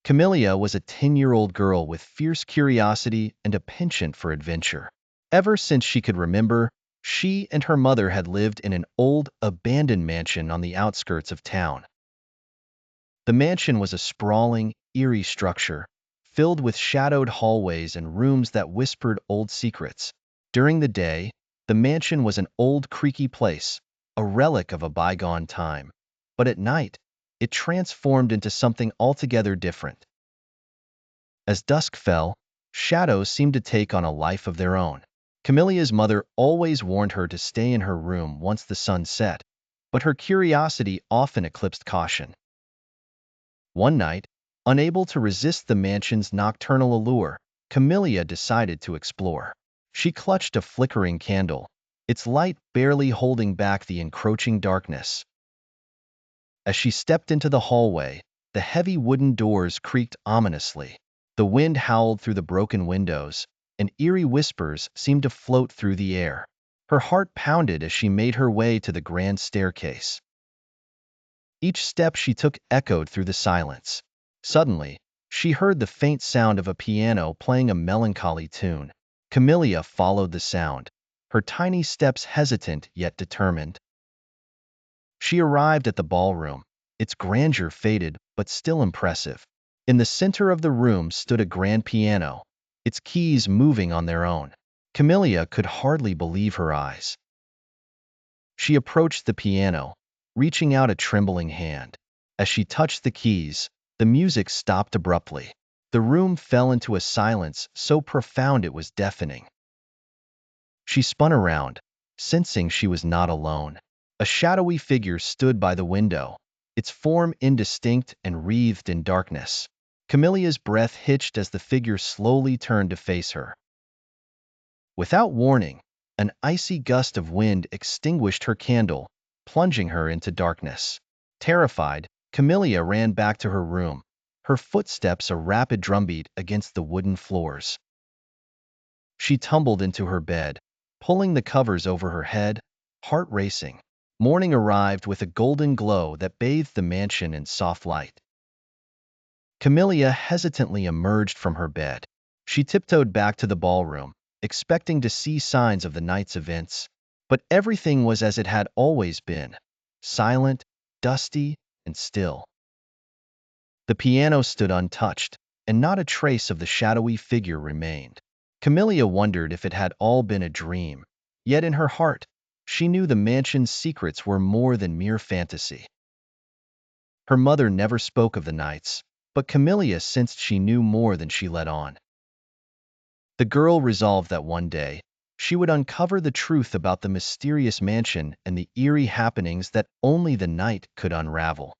Kamilia was a 10-year-old girl with fierce curiosity and a penchant for adventure. Ever since she could remember, she and her mother had lived in an old, abandoned mansion on the outskirts of town. The mansion was a sprawling, eerie structure, filled with shadowed hallways and rooms that whispered old secrets. During the day, the mansion was an old, creaky place, a relic of a bygone time. But at night, it transformed into something altogether different. As dusk fell, shadows seemed to take on a life of their own. Camilia's mother always warned her to stay in her room once the sun set, but her curiosity often eclipsed caution. One night, unable to resist the mansion's nocturnal allure, Kamilia decided to explore. She clutched a flickering candle, its light barely holding back the encroaching darkness. As she stepped into the hallway, the heavy wooden doors creaked ominously. The wind howled through the broken windows, and eerie whispers seemed to float through the air. Her heart pounded as she made her way to the grand staircase. Each step she took echoed through the silence. Suddenly, she heard the faint sound of a piano playing a melancholy tune. Kamilia followed the sound, her tiny steps hesitant yet determined. She arrived at the ballroom, its grandeur faded but still impressive. In the center of the room stood a grand piano, its keys moving on their own. Kamilia could hardly believe her eyes. She approached the piano, reaching out a trembling hand. As she touched the keys, the music stopped abruptly. The room fell into a silence so profound it was deafening. She spun around, sensing she was not alone. A shadowy figure stood by the window, its form indistinct and wreathed in darkness. Camilia's breath hitched as the figure slowly turned to face her. Without warning, an icy gust of wind extinguished her candle, plunging her into darkness. Terrified, Kamilia ran back to her room, her footsteps a rapid drumbeat against the wooden floors. She tumbled into her bed, pulling the covers over her head, heart racing. Morning arrived with a golden glow that bathed the mansion in soft light. Kamilia hesitantly emerged from her bed. She tiptoed back to the ballroom, expecting to see signs of the night's events. But everything was as it had always been, silent, dusty, and still. The piano stood untouched, and not a trace of the shadowy figure remained. Kamilia wondered if it had all been a dream, yet in her heart, she knew the mansion's secrets were more than mere fantasy. Her mother never spoke of the nights, but Kamilia sensed she knew more than she let on. The girl resolved that one day, she would uncover the truth about the mysterious mansion and the eerie happenings that only the night could unravel.